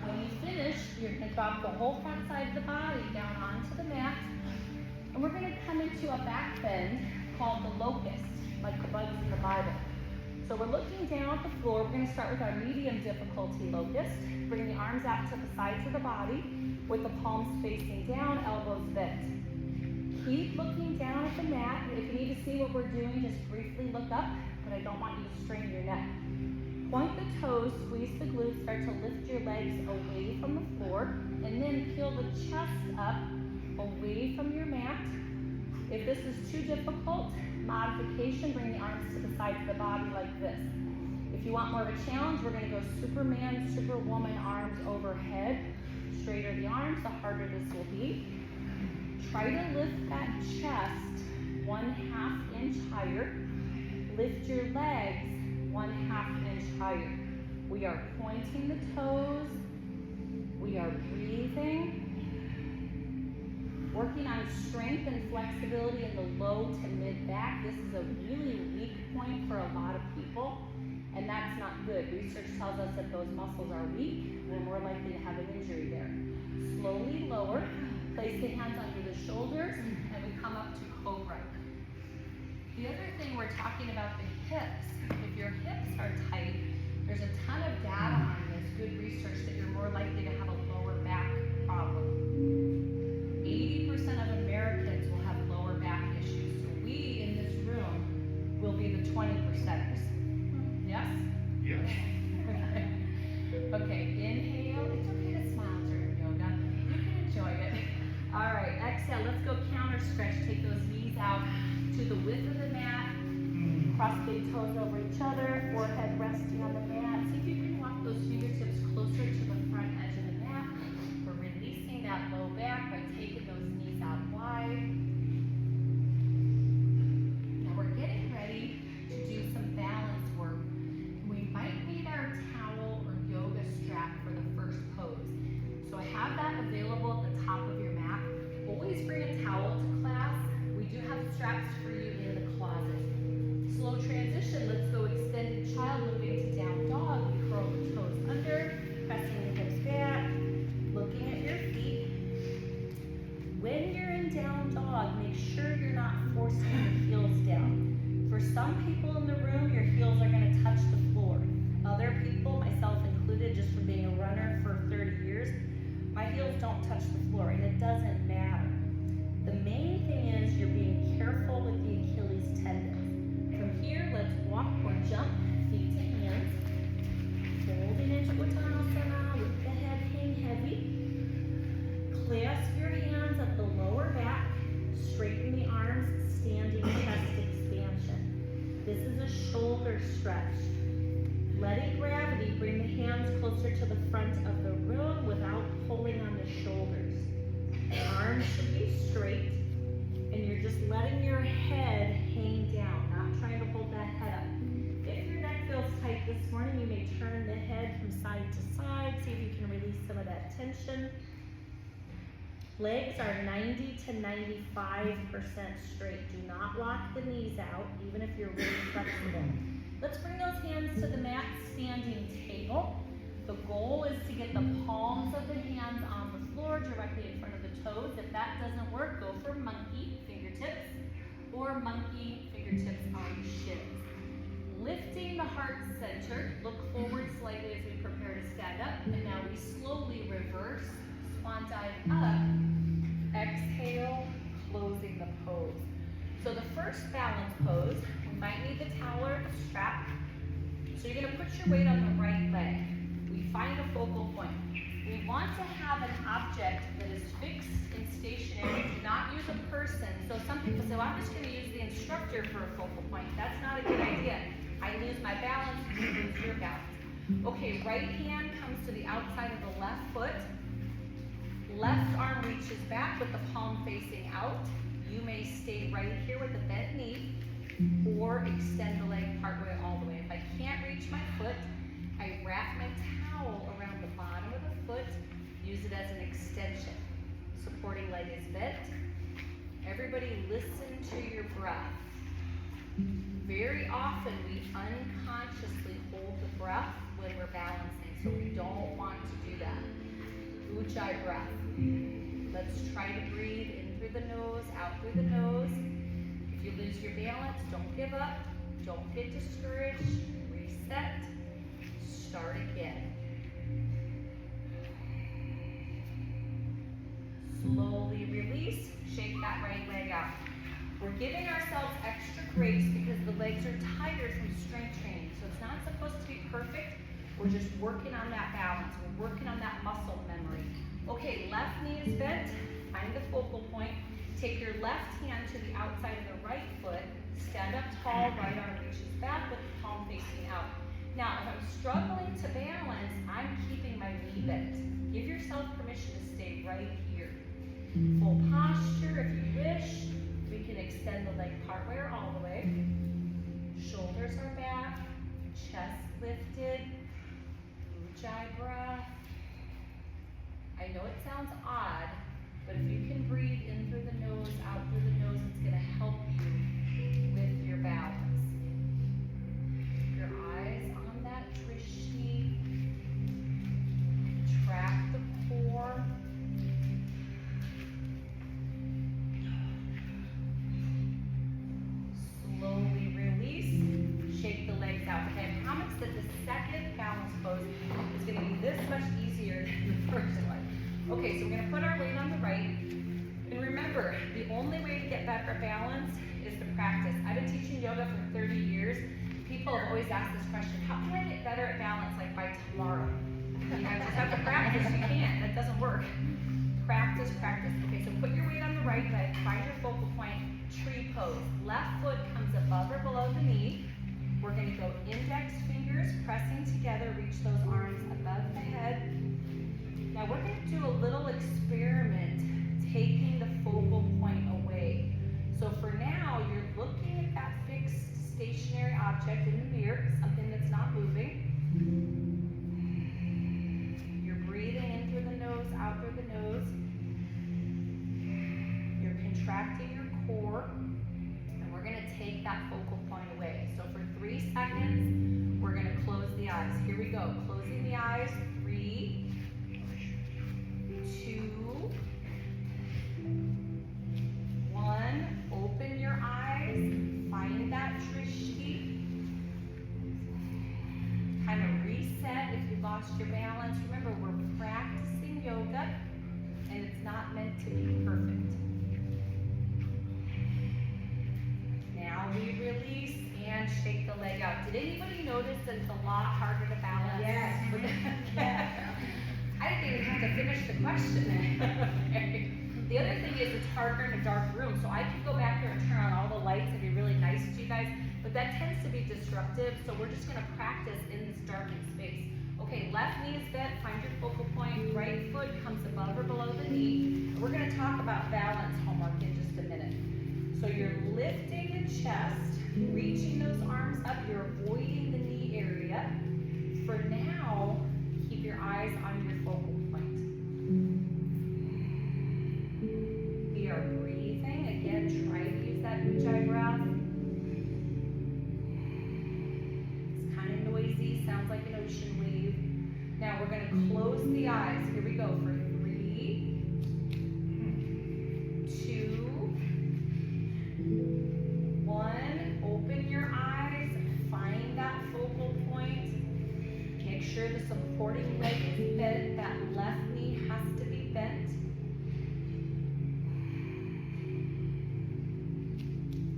When you finish, you're going to drop the whole front side of the body down onto the mat, and we're going to come into a back bend called the locust, like the bugs in the Bible. So we're looking down at the floor. We're going to start with our medium difficulty locust. Bring the arms out to the sides of the body with the palms facing down, elbows bent. Keep looking down at the mat. If you need to see what we're doing, just briefly look up, but I don't want you to strain your neck. Point the toes, squeeze the glutes, start to lift your legs away from the floor, and then peel the chest up away from your mat. If this is too difficult, modification, bring the arms to the sides of the body like this. If you want more of a challenge, we're going to go Superman, Superwoman arms overhead. Straighter the arms, the harder this will be. Try to lift that chest 1/2 inch higher. Lift your legs 1/2 inch higher. We are pointing the toes. We are breathing. Working on strength and flexibility in the low to mid back. This is a really weak point for a lot of people, and that's not good. Research tells us that those muscles are weak, we're more likely to have an injury there. Slowly lower, place the hands under the shoulders, and we come up to cobra. The other thing we're talking about the hips. If your hips are tight, there's a ton of data on this, good research, that you're more likely to have a lower back problem. 80% of Americans will have lower back issues. So we in this room will be the 20%ers. Yes? Yes. Okay, inhale. It's okay to smile during yoga. You can enjoy it. All right, exhale. Let's go counter stretch. Take those knees out to the width of the mat. Cross big toes over each other. Forehead resting on the mat. See if you can walk those fingertips closer to the front edge of the mat. We're releasing that low back by taking those knees out wide. Now we're getting ready to do some balance work. We might need our towel or yoga strap for the first pose. So I have that available at the top of your mat. Always bring a towel to class. We do have straps for you in the closet. Slow transition. Let's some people in the room, your heels are gonna touch the floor. Other people, myself included, just from being a runner for 30 years, my heels don't touch the floor, and it doesn't matter. The main thing is you're being careful with the Achilles tendon. From here, let's walk or jump, feet to hands, holding into Uttanasana with the head hang heavy. Clasp your hands at the lower back, straighten the arms, standing chest expansion. This is a shoulder stretch. Letting gravity bring the hands closer to the front of the room without pulling on the shoulders. Arms should be straight, and you're just letting your head hang down, not trying to hold that head up. If your neck feels tight this morning, you may turn the head from side to side, see if you can release some of that tension. Legs are 90 to 95% straight. Do not lock the knees out, even if you're really flexible. Let's bring those hands to the mat, standing table. The goal is to get the palms of the hands on the floor directly in front of the toes. If that doesn't work, go for monkey, fingertips, or monkey, fingertips on the shins. Lifting the heart center, look forward slightly as we prepare to stand up, and now we slowly reverse, swan dive up, exhale, closing the pose. So the first balance pose, we might need the towel or the strap. So you're gonna put your weight on the right leg. We find a focal point. We want to have an object that is fixed and stationary. Do not use a person. So some people say, well, I'm just gonna use the instructor for a focal point. That's not a good idea. I lose my balance, you lose your balance. Okay, right hand comes to the outside of the left foot. Left arm reaches back with the palm facing out. You may stay right here with the bent knee or extend the leg partway all the way. If I can't reach my foot, I wrap my towel around the bottom of the foot, use it as an extension. Supporting leg is bent. Everybody listen to your breath. Very often we unconsciously hold the breath when we're balancing, so we don't want to do that. Ujjayi breath. Let's try to breathe in through the nose, out through the nose. If you lose your balance, don't give up. Don't get discouraged. Reset. Start again. Slowly release. Shake that right leg out. We're giving ourselves extra grace because the legs are tired from strength training. So it's not supposed to be perfect. We're just working on that balance. We're working on that muscle memory. Okay, left knee is bent. Find the focal point. Take your left hand to the outside of the right foot. Stand up tall, right arm reaches back with the palm facing out. Now, if I'm struggling to balance, I'm keeping my knee bent. Give yourself permission to stay right here. Full posture if you wish. We can extend the leg partway or all the way. Shoulders are back. Chest lifted. Ujjayi breath. I know it sounds odd, but if you can breathe in through the nose, out through the nose, it's going to help you with your balance. Keep your eyes on that drishti. Track the core. Slowly release. Shake the legs out. Okay, I promise that the second balance pose is going to be this much easier than the first one. Okay, so we're going to put our weight on the right. And remember, the only way to get better balance is to practice. I've been teaching yoga for 30 years. People have always asked this question, how can I get better at balance like by tomorrow? You guys just have to practice. You can't. That doesn't work. Practice, practice. Okay, so put your weight on the right leg. Find your focal point. Tree pose. Left foot comes above or below the knee. We're going to go index fingers pressing together. Reach those arms above the head. Now we're going to do a little experiment taking the focal point away. So for now, you're looking at that fixed stationary object in the mirror, something that's not moving. You're breathing in through the nose, out through the nose. You're contracting your core, and we're going to take that focal point away. So for 3 seconds, we're going to close the eyes. Here we go. Closing the eyes. 3, 2, 1. Open your eyes. Find that drishti. Did anybody notice that it's a lot harder to balance? Yes. Yeah. I didn't even have to finish the question. Okay. The other thing is it's harder in a dark room, so I could go back there and turn on all the lights and be really nice to you guys, but that tends to be disruptive, so we're just gonna practice in this darkened space. Okay, left knee is bent, find your focal point, right foot comes above or below the knee. We're gonna talk about balance homework in just a minute. So you're lifting the chest, reaching those arms up, you're avoiding the knee area. For now, keep your eyes on your focal point. We are breathing. Again, try to use that ujjayi breath. It's kind of noisy, sounds like an ocean wave. Now we're going to close the eyes. Here we go for 3, 2, 1. Open your eyes. Find that focal point. Make sure the supporting leg is bent. That left knee has to be bent.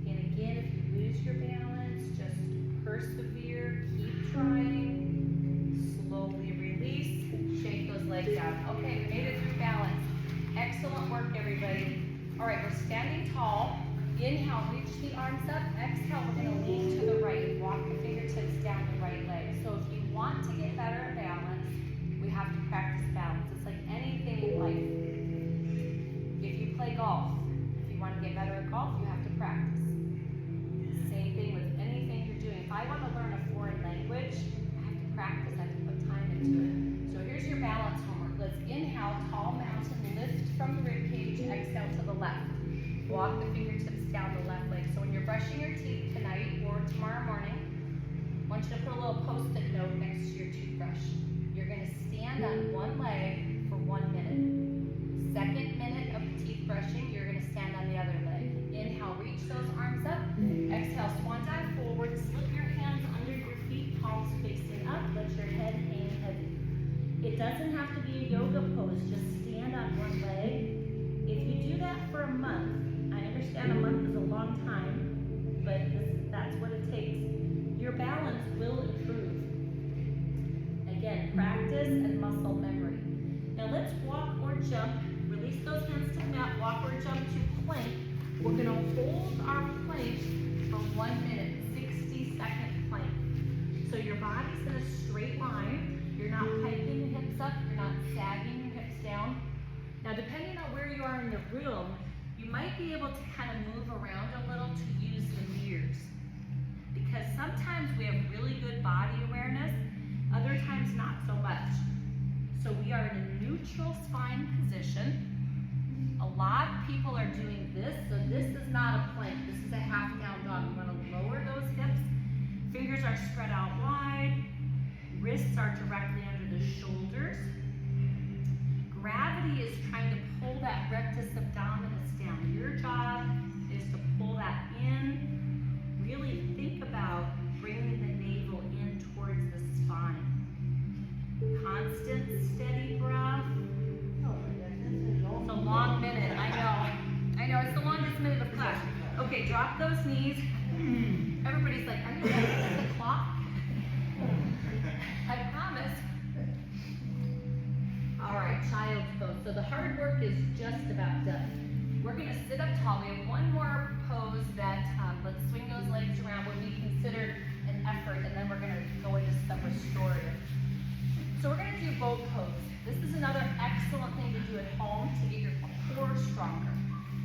And again, if you lose your balance, just persevere, keep trying. Slowly release, shake those legs out. Okay, we made it through balance. Excellent work, everybody. All right, we're standing tall. Inhale, reach the arms up. Exhale, we're going to lean to the right. Walk the fingertips down the right leg. So if you want to get better at balance, we have to practice balance. It's like anything in life. If you play golf, if you want to get better at golf, you have to practice. Same thing with anything you're doing. If I want to learn a foreign language, I have to practice. I have to put time into it. So here's your balance homework. Let's inhale, tall mountain, lift from the rib cage, exhale to the left. Walk the fingertips down the left leg. So when you're brushing your teeth tonight or tomorrow morning, I want you to put a little post-it note next to your toothbrush. You're going to stand on one leg for 1 minute. Second minute of teeth brushing, you're going to stand on the other leg. Inhale, reach those arms up. Exhale, swan dive forward. Slip your hands under your feet, palms facing up. Let your head hang heavy. It doesn't have to be a yoga pose, just stand on one leg. If you do that for a month, I understand a month is a long time, but that's what it takes. Your balance will improve. Again, practice and muscle memory. Now let's walk or jump. Release those hands to the mat. Walk or jump to plank. We're going to hold our plank for 1 minute, 60-second plank. So your body's in a straight line. You're not hiking the hips up. You're not sagging your hips down. Now, depending on where you are in the room, you might be able to kind of move around a little to use the mirrors. Because sometimes we have really good body awareness, other times not so much. So we are in a neutral spine position. A lot of people are doing this, so this is not a plank. This is a half down dog. You want to lower those hips. Fingers are spread out wide. Wrists are directly under the shoulders. Gravity is trying to pull that rectus abdominis down. Your job is to pull that in. Really think about bringing the navel in towards the spine. Constant, steady breath. It's a long minute, I know, it's the longest minute of class. Okay, drop those knees. Everybody's like, are you ready to set the clock? I promise. All right, child's pose. So the hard work is just about done. We're gonna sit up tall. We have one more pose that, let's swing those legs around, would be considered an effort, and then we're gonna go into some restorative. So we're gonna do boat pose. This is another excellent thing to do at home to get your core stronger.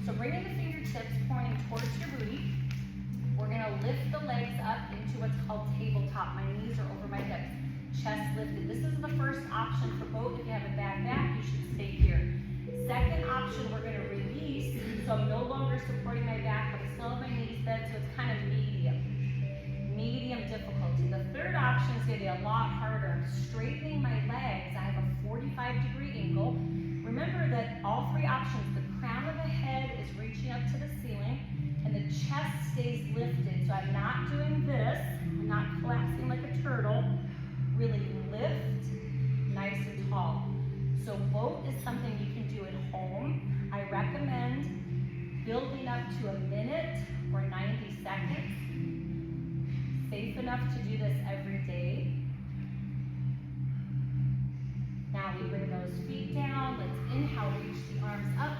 So bringing the fingertips pointing towards your booty, we're gonna lift the legs up into what's called tabletop. My knees are over my hips. Chest lifted. This is the first option for both. If you have a bad back, you should stay here. Second option, we're going to release. So I'm no longer supporting my back, but I still have my knees bent, so it's kind of medium difficulty. The third option is going to be a lot harder. I'm straightening my legs. I have a 45-degree angle. Remember that all three options, the crown of the head is reaching up to the ceiling, and the chest stays lifted. So I'm not doing this. I'm not collapsing like a turtle. Really lift, nice and tall. So boat is something you can do at home. I recommend building up to a minute or 90 seconds. Safe enough. enough to do this every day. Now we bring those feet down. Let's inhale, reach the arms up.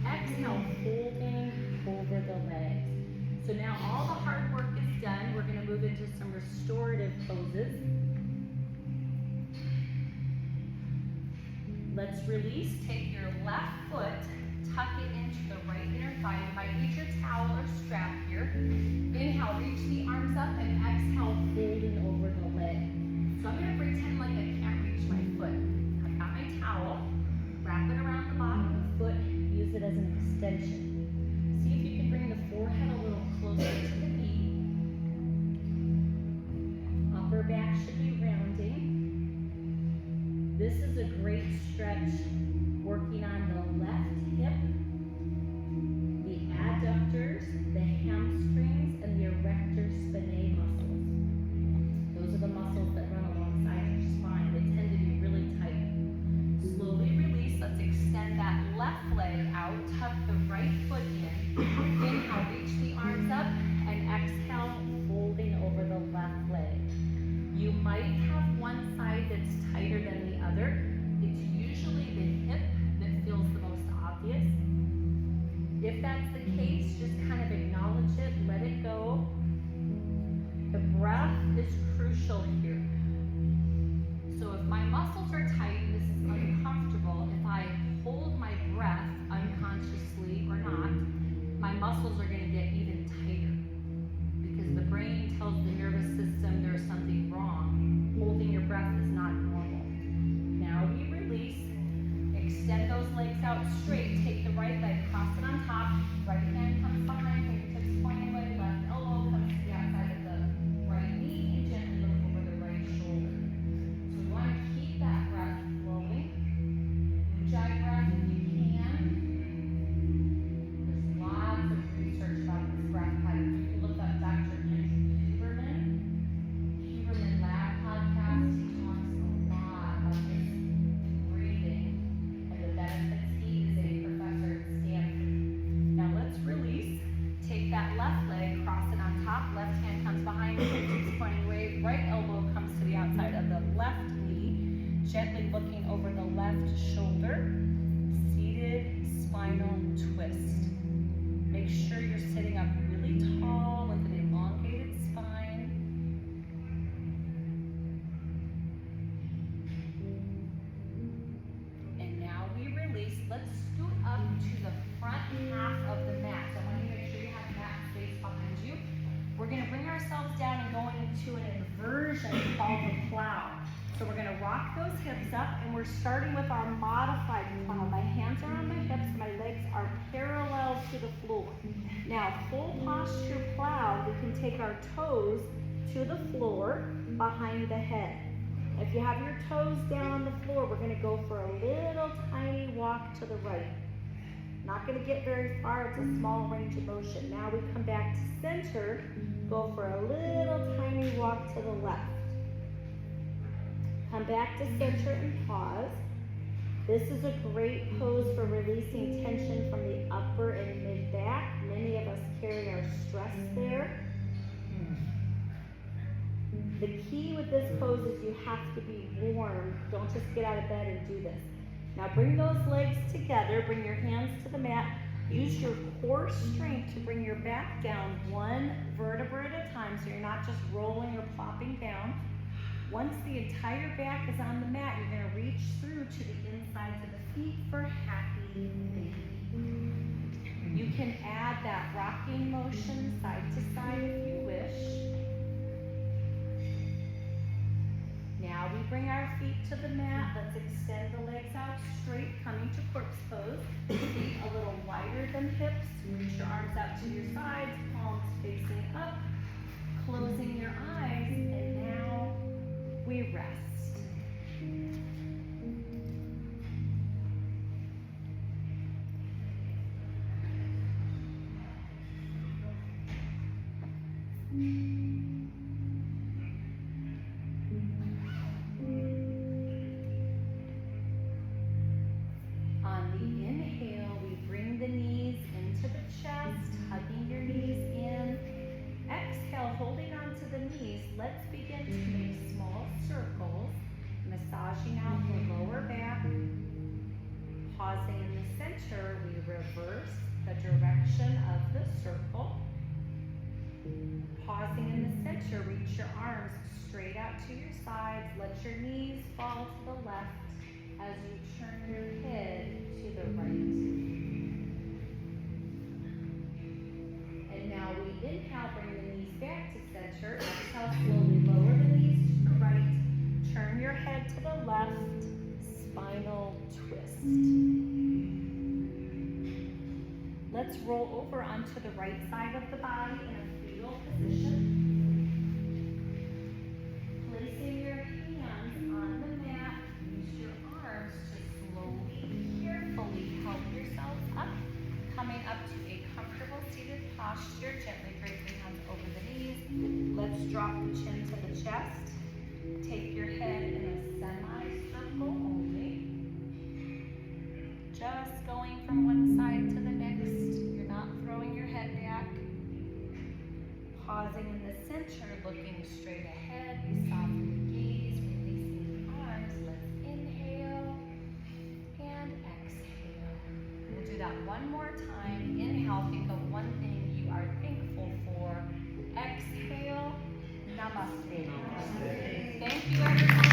Exhale, folding over the legs. So now all the hard work is done. We're going to move into some restorative poses. Let's release. Take your left foot, tuck it into the right inner thigh. You might need your towel or strap here. Inhale, reach the arms up, and exhale, folding over the leg. So I'm going to pretend like I can't reach my foot. I've got my towel, wrap it around the bottom of the foot, use it as an extension. See if you can bring the forehead a little closer to the knee. Upper back should be rounding. This is a great stretch working on the left hip, the adductors, the hamstrings, and the erector spinae muscles. Those are the muscles that run alongside your spine. They tend to be really tight. Slowly release. Let's extend that left leg out. Tuck the right foot in. Inhale, reach the arms up, and exhale, folding over the left leg. You might have one side that's tighter than the other. It's usually the hip that feels the most obvious. If that's the case, just kind of acknowledge it, let it go. The breath is crucial here. So if my muscles are tight and this is uncomfortable, if I hold my breath unconsciously or not, my muscles are going to get even tighter because the brain tells the nervous system there's something wrong. Holding your breath is not normal. Now we release. Extend those legs out straight. Take the right leg, cross it on top. Right hand comes behind, fingertips pointing away. Left elbow comes to the outside of the right knee, and gently look over the right shoulder. So we want to keep that breath flowing. Ujjayi breath if you can. There's lots of research about this breath type. You can look up Dr. Huberman Lab podcast. He talks a lot about this breathing and the benefits. He is a professor at Stanford. Now let's release. Take that left leg, cross it on top. Left hand comes behind, fingertips pointing away. Right elbow comes to the outside of the left knee. Gently looking over the left shoulder. Seated spinal twist. Make sure you're sitting up really tall with an elongated spine. And now we release. Let's scoot up to the front half of the mat. So I want you to make sure you have mat space behind you. We're going to bring ourselves down and go into an inversion called the plow. So we're going to rock those hips up, and we're starting with our modified plow. My hands are on my hips, my legs are parallel to the floor. Now, full posture plow, we can take our toes to the floor behind the head. If you have your toes down on the floor, we're going to go for a little tiny walk to the right. Not going to get very far, it's a small range of motion. Now we come back to center, go for a little tiny walk to the left. Come back to center and pause. This is a great pose for releasing tension from the upper and mid back. Many of us carry our stress there. The key with this pose is you have to be warm. Don't just get out of bed and do this. Now bring those legs together. Bring your hands to the mat. Use your core strength to bring your back down one vertebra at a time so you're not just rolling or plopping down. Once the entire back is on the mat, you're going to reach through to the insides of the feet for happy baby. You can add that rocking motion side to side if you wish. Now we bring our feet to the mat. Let's extend the legs out straight, coming to corpse pose. Feet a little wider than hips. Reach your arms out to your sides, palms facing up, closing your eyes, and now we rest. On the inhale, we bring the knees into the chest, hugging your knees in. Exhale, holding on to the knees. Let's center, reach your arms straight out to your sides. Let your knees fall to the left as you turn your head to the right. And now we inhale, bring the knees back to center. Exhale, slowly lower the knees to the right. Turn your head to the left. Spinal twist. Let's roll over onto the right side of the body in a fetal position. Placing your hands on the mat, use your arms to slowly, carefully help yourselves up. Coming up to a comfortable seated posture, gently bring your hands over the knees. Let's drop the chin to the chest. Take your head in a semicircle only. Just going from one side to the next. You're not throwing your head back. Pausing in the center, looking straight ahead. We soften the gaze, releasing the arms. Let's inhale and exhale. We'll do that one more time. Inhale, think of one thing you are thankful for. Exhale, namaste. Thank you, everyone.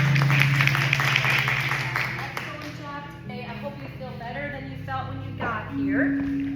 Excellent job today. I hope you feel better than you felt when you got here.